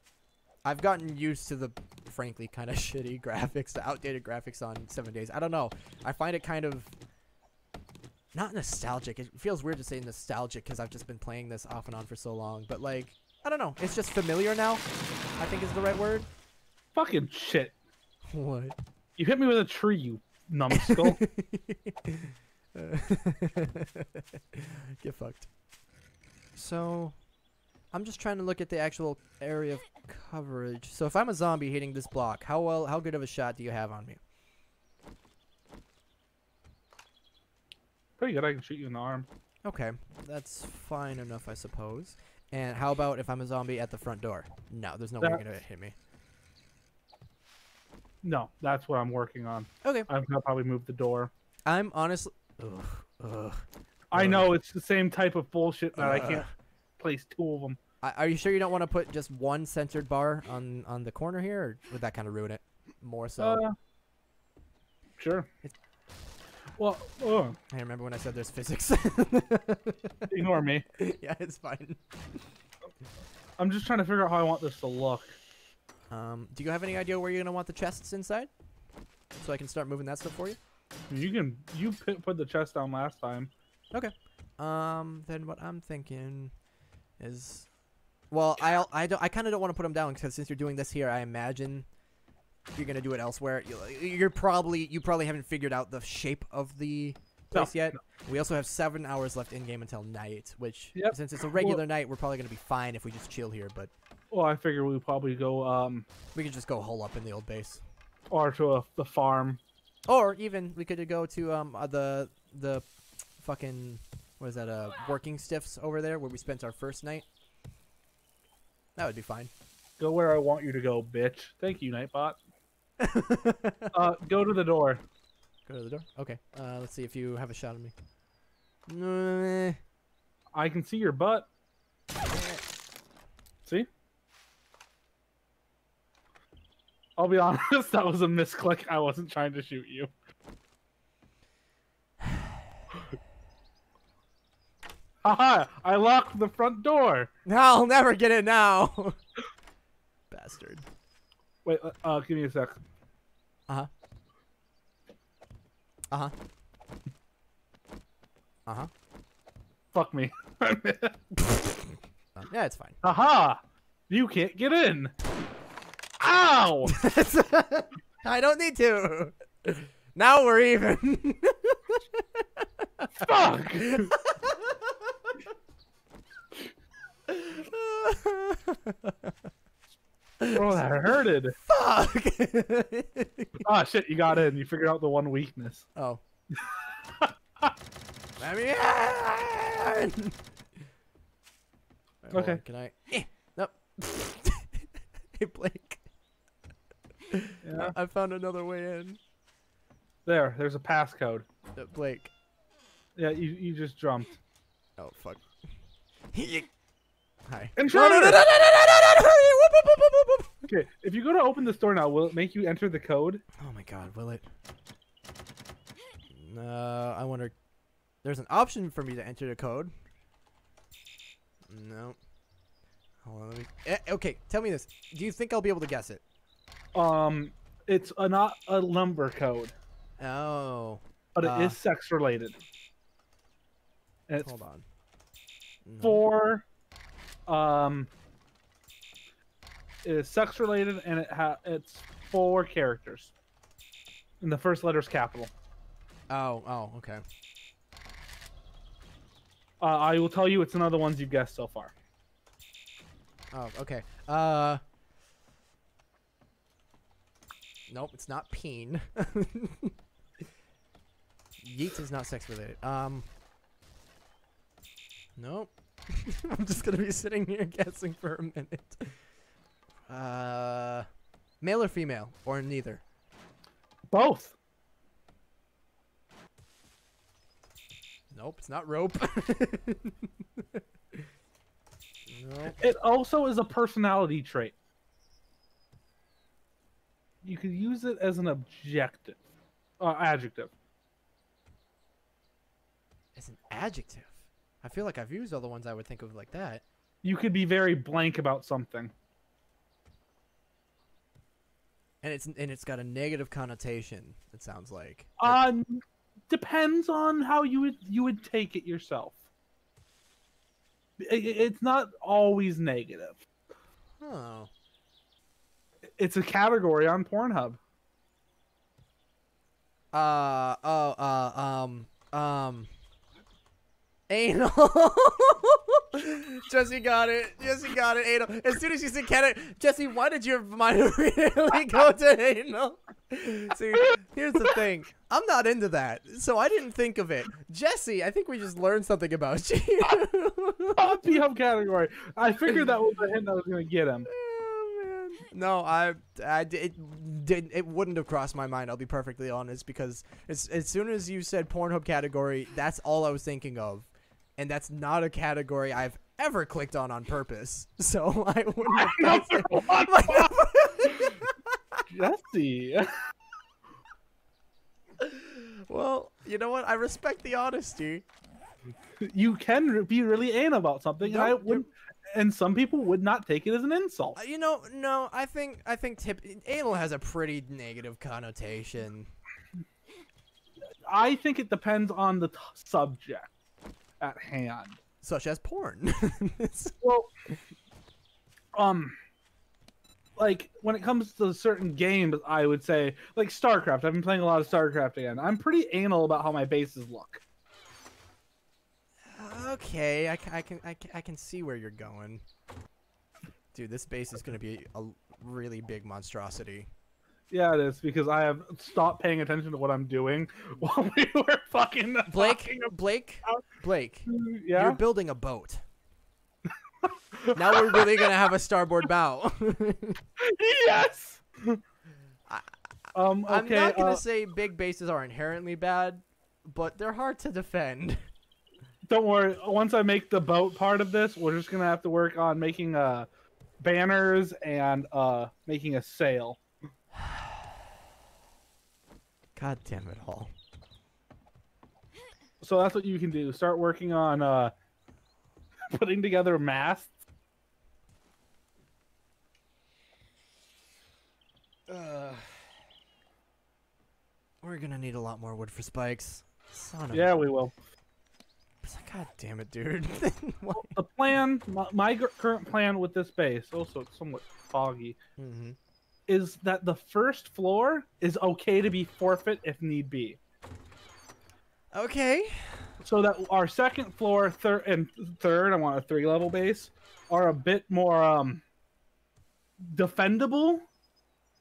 I've gotten used to the frankly kind of shitty graphics, the outdated graphics on 7 Days. I don't know. I find it kind of not nostalgic. It feels weird to say nostalgic because I've just been playing this off and on for so long. But like, I don't know. It's just familiar now, I think is the right word. Fucking shit. What? You hit me with a tree, you numbskull. Get fucked. So, I'm just trying to look at the actual area of coverage. So if I'm a zombie hitting this block, how good of a shot do you have on me? Pretty good. I can shoot you in the arm. Okay, that's fine enough, I suppose. And how about if I'm a zombie at the front door? No, there's no way you're gonna hit me. No, that's what I'm working on. Okay. I'm gonna probably move the door. I'm honestly... I know, it's the same type of bullshit that I can't place two of them. Are you sure you don't want to put just one centered bar on the corner here, or would that kind of ruin it more so? Sure. Well, I remember when I said there's physics. Ignore me. Yeah, it's fine. I'm just trying to figure out how I want this to look. Do you have any idea where you're gonna want the chests inside, so I can start moving that stuff for you? You put the chest down last time. Okay. Then what I'm thinking is, well, I kind of don't want to put them down because since you're doing this here, I imagine you're gonna do it elsewhere. You probably haven't figured out the shape of the place yet. No. We also have 7 hours left in game until night, which since it's a regular night, we're probably gonna be fine if we just chill here. But well, I figure we'll probably go. We could just go hole up in the old base, or to the farm, or even we could go to the fucking what is that? Working stiffs over there where we spent our first night. That would be fine. Go where I want you to go, bitch. Thank you, Nightbot. Go to the door. Go to the door? Okay. Let's see if you have a shot at me. I can see your butt. See? I'll be honest, that was a misclick. I wasn't trying to shoot you. Haha! I locked the front door! I'll never get it now! Bastard. Wait, give me a sec. Uh-huh. Uh-huh. Uh-huh. Fuck me. Yeah, it's fine. Aha! You can't get in! Ow! I don't need to! Now we're even! Fuck! Oh, that hurted. Fuck! Ah, shit, you got in. You figured out the one weakness. Oh. Let me in! Okay. On, can I? Nope. Hey, Blake. Yeah? I found another way in. There's a passcode. Blake. Yeah, you just jumped. Oh, fuck. Hi. Intruder! No. Okay, if you go to open this door now, will it make you enter the code? Oh my god, will it? I wonder. There's an option for me to enter the code. No. Hold on, let me. Okay, tell me this. Do you think I'll be able to guess it? It's not a number code. Oh. But it is sex related. And it's hold on. No. For it is sex related, and it's 4 characters. And the first letter is capital. Oh, okay. I will tell you, it's none of the ones you've guessed so far. Oh, okay. Nope, it's not peen. Yeet is not sex related. Nope. I'm just gonna be sitting here guessing for a minute. Male or female, or neither? Both. Nope, it's not rope. Nope. It also is a personality trait. You could use it as an objective, adjective. It's an adjective. I feel like I've used all the ones I would think of like that. You could be very blank about something. And it's got a negative connotation, it sounds like. Depends on how you would take it yourself. It's not always negative. Oh. It's a category on Pornhub. Anal. Jesse got it. Jesse got it. Anal. As soon as you said Jesse, why did your mind immediately go to anal? See, here's the thing. I'm not into that, so I didn't think of it. Jesse, I think we just learned something about you. Pornhub category. I figured that was the hint that was gonna get him. Oh, man. No, it wouldn't have crossed my mind. I'll be perfectly honest, because as soon as you said Pornhub category, that's all I was thinking of. And that's not a category I've ever clicked on purpose. So I wouldn't have guessed it. Jesse. Well, you know what? I respect the honesty. You can be really anal about something, and I wouldn't. And some people would not take it as an insult. You know, no. I think anal has a pretty negative connotation. I think it depends on the subject at hand, such as porn. Well, like when it comes to certain games, I would say like StarCraft. I've been playing a lot of StarCraft again. I'm pretty anal about how my bases look. Okay, I can see where you're going. Dude, this base is gonna be a really big monstrosity. Yeah, it is, because I have stopped paying attention to what I'm doing while we were fucking Blake, yeah? You're building a boat. Now we're really gonna have a starboard bow. Yes. Okay, I'm not gonna say big bases are inherently bad, but they're hard to defend. Don't worry. Once I make the boat part of this, we're just gonna have to work on making banners and making a sail. God damn it all. So that's what you can do. Start working on putting together masts. We're gonna need a lot more wood for spikes. Son of Yeah, we will. God damn it, dude. The plan, my current plan with this base, also it's somewhat foggy, is that the first floor is okay to be forfeit if need be. Okay. So that our second floor, third, I want a 3-level base, are a bit more defendable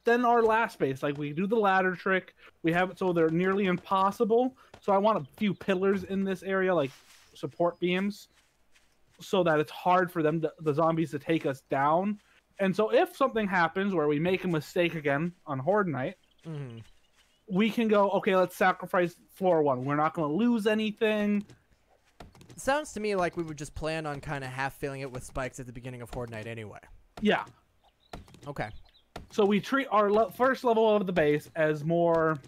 than our last base. Like, we do the ladder trick, we have it so they're nearly impossible. So I want a few pillars in this area, like support beams, so that it's hard for them, the zombies, to take us down. And so if something happens where we make a mistake again on Horde night, we can go, okay, let's sacrifice floor 1. We're not going to lose anything. It sounds to me like we would just plan on kind of half filling it with spikes at the beginning of Horde night anyway. Yeah. Okay. So we treat our first level of the base as more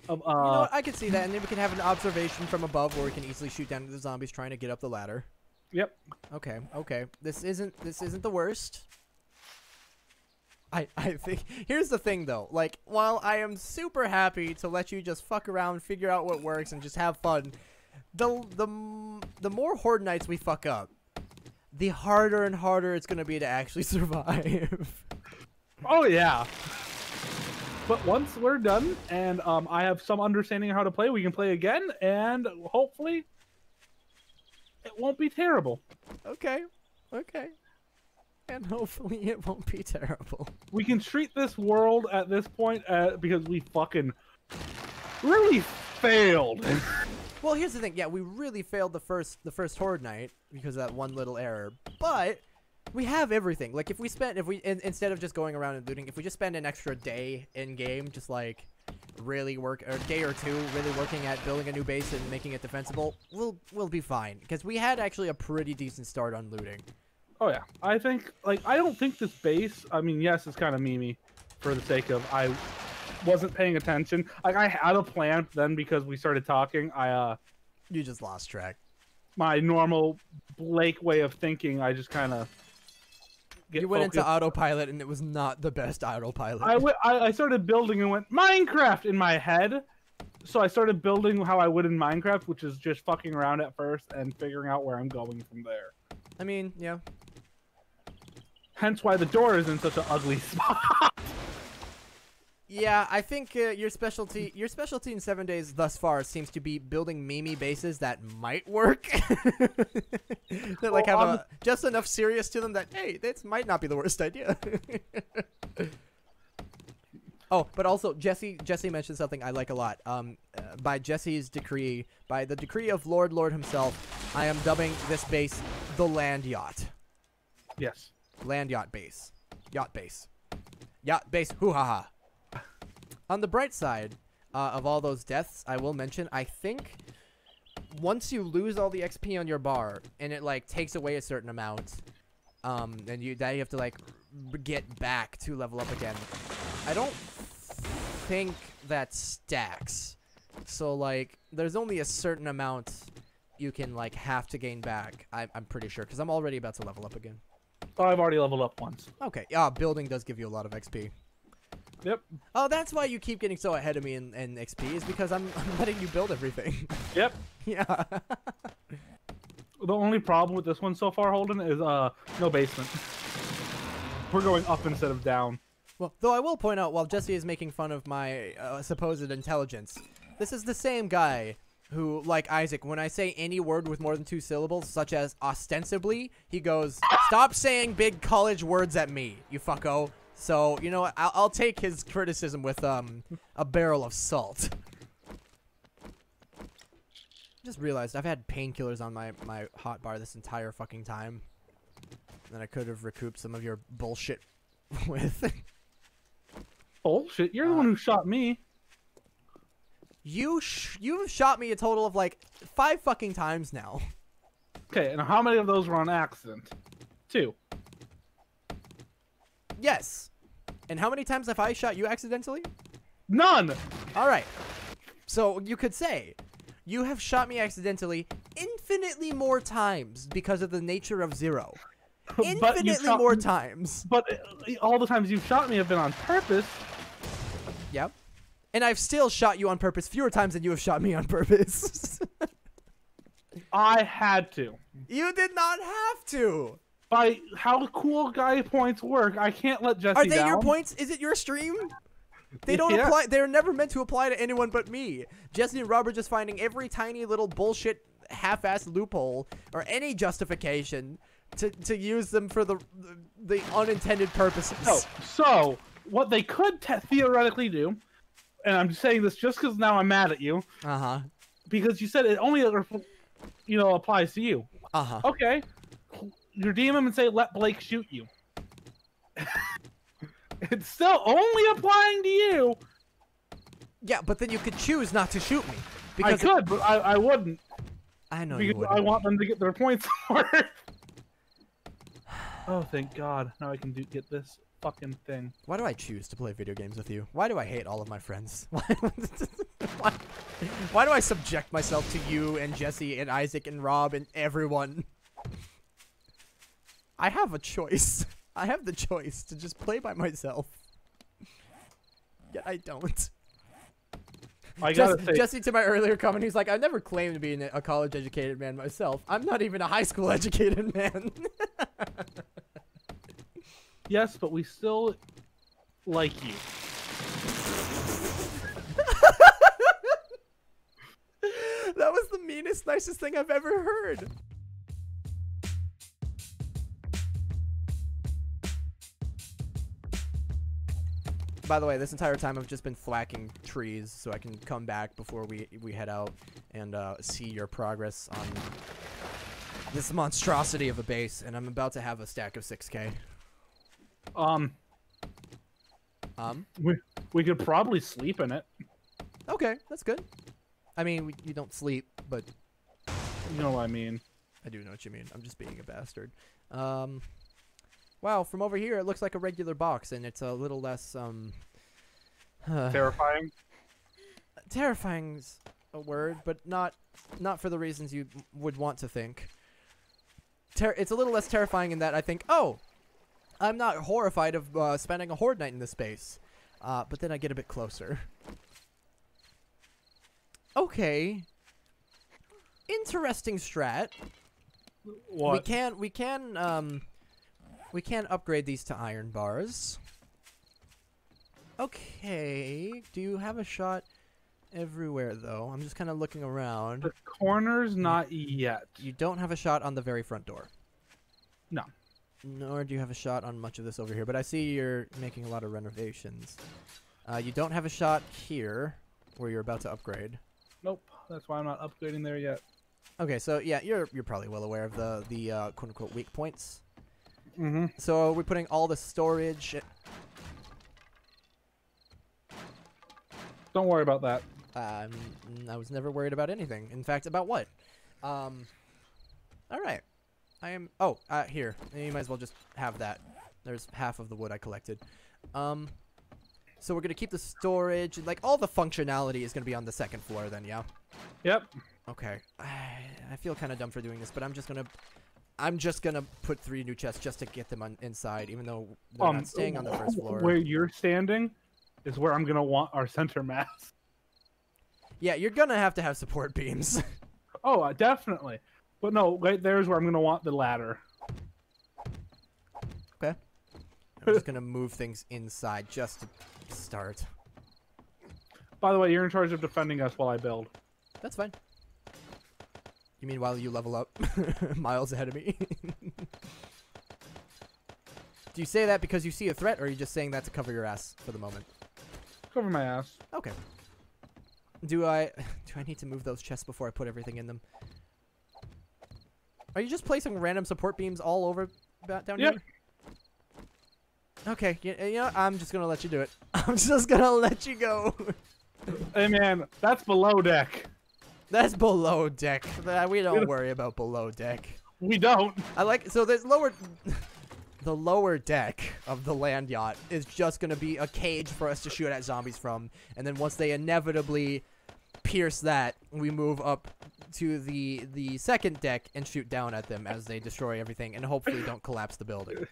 of you know what? I can see that, and then we can have an observation from above where we can easily shoot down at the zombies trying to get up the ladder. Yep. Okay. Okay. This isn't the worst. I think here's the thing though. Like, while I am super happy to let you just fuck around, figure out what works, and just have fun, the more Horde nights we fuck up, the harder and harder it's gonna be to actually survive. Oh yeah. But once we're done and I have some understanding of how to play, we can play again, and hopefully won't be terrible. Okay. Okay. And hopefully it won't be terrible. We can treat this world at this point because we fucking really failed. Well, here's the thing. Yeah, we really failed the first Horde night because of that one little error. But we have everything. Like, if we instead of just going around and looting, if we just spend an extra day in game, just like really work, or a day or two, really working at building a new base and making it defensible, we'll be fine. Because we had actually a pretty decent start on looting. Oh yeah, I think I don't think this base. I mean, yes, it's kind of memey for the sake of I wasn't paying attention. Like, I had a plan, then because we started talking, You just lost track. My normal Blake way of thinking, I just kind of You went into autopilot, and it was not the best autopilot. I started building and went Minecraft in my head. So I started building how I would in Minecraft, which is just fucking around at first and figuring out where I'm going from there. I mean, yeah. Hence why the door is in such an ugly spot. Yeah, I think your specialty in 7 days thus far seems to be building meme bases that might work. That like have just enough serious to them that, hey, this might not be the worst idea. Oh, but also Jesse mentioned something I like a lot. By Jesse's decree, by the decree of Lord himself, I am dubbing this base the Land Yacht. Yes. Land Yacht base. Yacht base. Yacht base. Hoo ha ha. On the bright side of all those deaths, I will mention, I think once you lose all the XP on your bar and it like takes away a certain amount, and you have to like get back to level up again. I don't think that stacks. So like there's only a certain amount you can like have to gain back. I'm pretty sure because I'm already about to level up again. Oh, I've already leveled up once. Okay. Building does give you a lot of XP. Yep. Oh, that's why you keep getting so ahead of me in XP, is because I'm letting you build everything. Yep. Yeah. The only problem with this one so far, Holden, is no basement. We're going up instead of down. Well, though I will point out, while Jesse is making fun of my supposed intelligence, this is the same guy who, like Isaac, when I say any word with more than 2 syllables, such as ostensibly, he goes, "Stop saying big college words at me, you fucko." So, you know what, I'll take his criticism with a barrel of salt. Just realized I've had painkillers on my hotbar this entire fucking time that I could have recouped some of your bullshit with. Bullshit? You're the one who shot me. You've shot me a total of like 5 fucking times now. Okay, and how many of those were on accident? 2. Yes. And how many times have I shot you accidentally? None! Alright. So you could say, you have shot me accidentally infinitely more times because of the nature of Zero. Infinitely more times. But all the times you've shot me have been on purpose. Yep. And I've still shot you on purpose fewer times than you have shot me on purpose. I had to. You did not have to. By how cool guy points work, I can't let Jesse down. Are they your points? Is it your stream? They don't apply. They're never meant to apply to anyone but me. Jesse and Rob are just finding every tiny little bullshit half-assed loophole or any justification to use them for the unintended purposes. So what they could theoretically do, and I'm saying this just because now I'm mad at you. Because you said it only applies to you. Okay. Redeem him and say, "Let Blake shoot you." It's still only applying to you. Yeah, but then you could choose not to shoot me. Because I could, but I wouldn't. I know because you wouldn't. I want them to get their points worth. Oh, thank God. Now I can get this fucking thing. Why do I choose to play video games with you? Why do I hate all of my friends? Why do I subject myself to you and Jesse and Isaac and Rob and everyone? I have a choice. I have the choice to just play by myself. Yet I don't. Jesse, to my earlier comment, he's like, "I never claimed to be a college-educated man myself. I'm not even a high school-educated man." Yes, but we still like you. That was the meanest, nicest thing I've ever heard. By the way, this entire time I've just been thwacking trees so I can come back before we head out and see your progress on this monstrosity of a base. And I'm about to have a stack of 6K. We could probably sleep in it. Okay, that's good. I mean, you don't sleep, but You know what I mean. I do know what you mean. I'm just being a bastard. Wow, from over here it looks like a regular box, and it's a little less Terrifying. Terrifying's a word, but not for the reasons you would want to think. It's a little less terrifying in that I think, oh, I'm not horrified of spending a Horde night in this space. But then I get a bit closer. Okay. Interesting strat. What? We can upgrade these to iron bars. Okay. Do you have a shot everywhere though? I'm just kind of looking around. The corners, not yet. You don't have a shot on the very front door. No. Nor do you have a shot on much of this over here, but I see you're making a lot of renovations. You don't have a shot here, where you're about to upgrade. Nope. That's why I'm not upgrading there yet. Okay, so yeah, you're probably well aware of the quote-unquote weak points. Mm-hmm. So we're putting all the storage... Don't worry about that. I was never worried about anything. In fact, about what? All right. I am... Oh, here. You might as well just have that. There's half of the wood I collected. So we're going to keep the storage. Like, all the functionality is going to be on the second floor then, yeah? Yep. Okay. I feel kind of dumb for doing this, but I'm just going to put 3 new chests just to get them inside, even though they're not staying on the first floor. Where you're standing is where I'm going to want our center mass. Yeah, you're going to have support beams. Oh, definitely. But no, right there's where I'm going to want the ladder. Okay. I'm just going to move things inside just to start. By the way, you're in charge of defending us while I build. That's fine. You mean while you level up miles ahead of me? Do you say that because you see a threat, or are you just saying that to cover your ass for the moment? Cover my ass. Okay. Do I need to move those chests before I put everything in them? Are you just placing random support beams all over down here? Okay, you know, I'm just gonna let you do it. I'm just gonna let you go. Hey man, that's below deck. That's below deck. We don't worry about below deck. We don't. So there's the lower deck of the land yacht is just gonna be a cage for us to shoot at zombies from, and then once they inevitably pierce that, we move up to the second deck and shoot down at them as they destroy everything and hopefully don't collapse the building.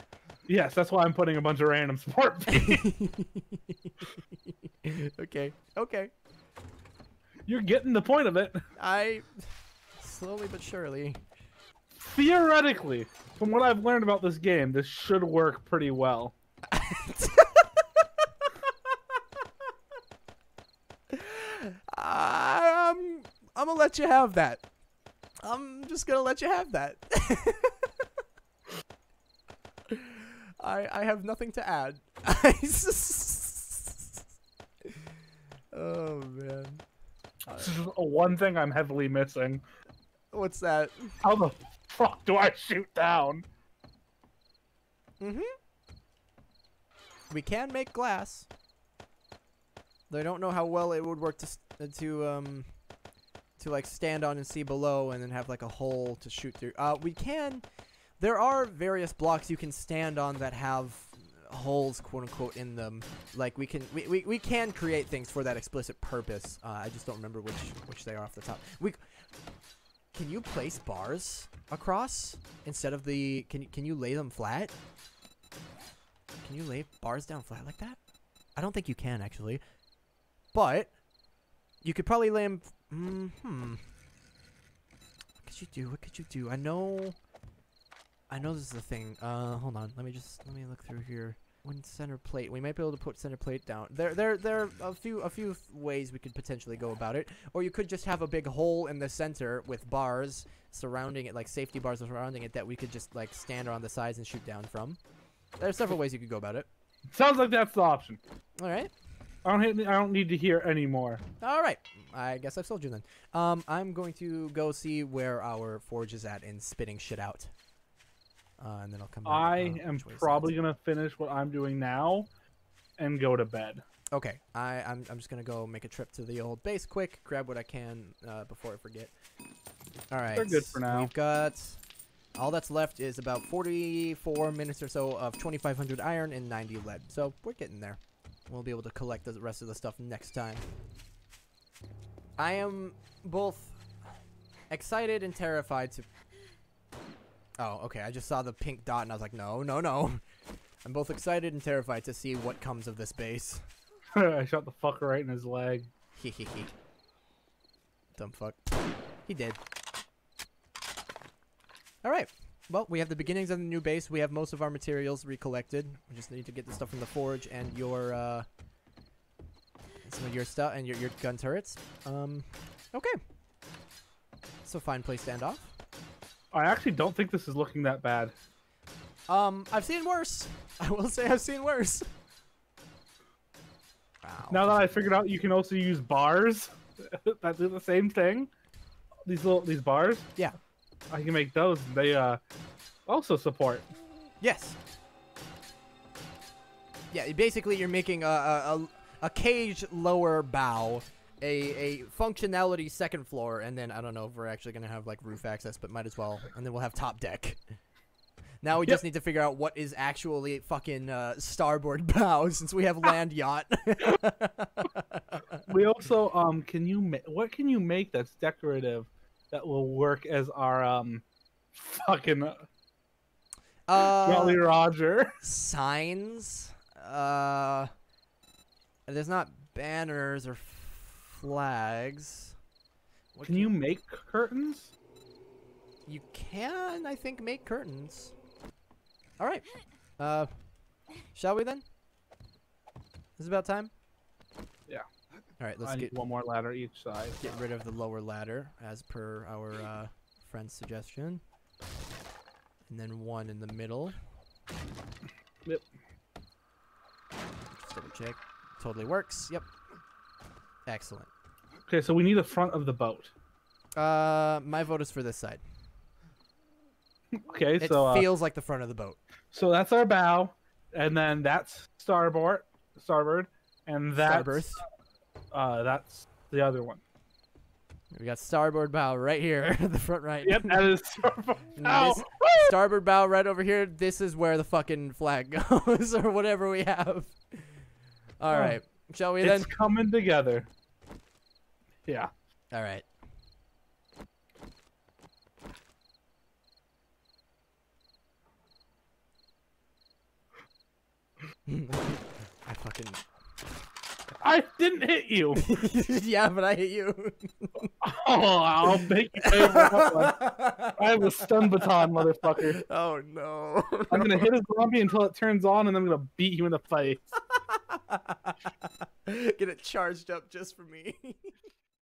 Yes, that's why I'm putting a bunch of random support beams. Okay. You're getting the point of it. Slowly but surely. Theoretically, from what I've learned about this game, this should work pretty well. I'm gonna let you have that. I'm just gonna let you have that. I have nothing to add. Oh man. This is one thing I'm heavily missing. What's that? How the fuck do I shoot down? We can make glass. I don't know how well it would work to like stand on and see below and then have like a hole to shoot through. We can. There are various blocks you can stand on that have holes, quote unquote, in them. Like we can create things for that explicit purpose. I just don't remember which they are off the top. Can you place bars across instead of the? Can you lay them flat? Can you lay bars down flat like that? I don't think you can actually, but you could probably lay them. What could you do? I know this is the thing. Hold on. Let me look through here. When center plate, we might be able to put center plate down. There are a few ways we could potentially go about it. Or you could just have a big hole in the center with bars surrounding it, like safety bars surrounding it, that we could just like stand around the sides and shoot down from. There are several ways you could go about it. Sounds like that's the option. All right. I don't need to hear anymore. All right. I guess I've sold you then. I'm going to go see where our forge is at and spitting shit out. And then I'll come back. I am probably gonna finish what I'm doing now, and go to bed. Okay. I'm just gonna go make a trip to the old base quick, grab what I can before I forget. All right. They're good for now. We've got all that's left is about 44 minutes or so of 2,500 iron and 90 lead. So we're getting there. We'll be able to collect the rest of the stuff next time. I am both excited and terrified to... Oh, okay. I just saw the pink dot and I was like, no, no, no. I'm both excited and terrified to see what comes of this base. I shot the fucker right in his leg. Hehehe. Dumb fuck. He did. Alright. Well, we have the beginnings of the new base. We have most of our materials recollected. We just need to get the stuff from the forge and your, some of your stuff and your gun turrets. Okay. It's a fine place to end off. I actually don't think this is looking that bad. I've seen worse. I will say I've seen worse. Wow. Now that I figured out you can also use bars that do the same thing. These bars. Yeah. I can make those. They also support. Yes. Yeah, basically you're making a cage lower bow, a functionality second floor, and then I don't know if we're actually gonna have like roof access, but might as well. And then we'll have top deck. Now we just need to figure out what is actually fucking starboard bow, since we have land yacht. We also can you what can you make that's decorative that will work as our fucking Jolly Roger signs? There's not banners or flags. What can you make curtains? You can, I think, make curtains. All right. Shall we then? Is it about time? Yeah. All right, let's I get need one more ladder each side. Get rid of the lower ladder, as per our friend's suggestion. And then one in the middle. Yep. Just double check. Totally works. Yep. Excellent. Okay, so we need the front of the boat. My vote is for this side. Okay, It so feels like the front of the boat. so that's our bow, and then that's starboard, and that's that's the other one. We got starboard bow right here, the front right. Yep, that is starboard And bow. this starboard bow right over here. This is where the fucking flag goes, or whatever we have. All right, shall we then? It's coming together. Yeah. All right. I fucking. I didn't hit you. Yeah, but I hit you. Oh, I'll make you pay for that one. I have a stun baton, motherfucker. Oh no. I'm gonna hit a zombie until it turns on, and then I'm gonna beat you in the face. Get it charged up just for me.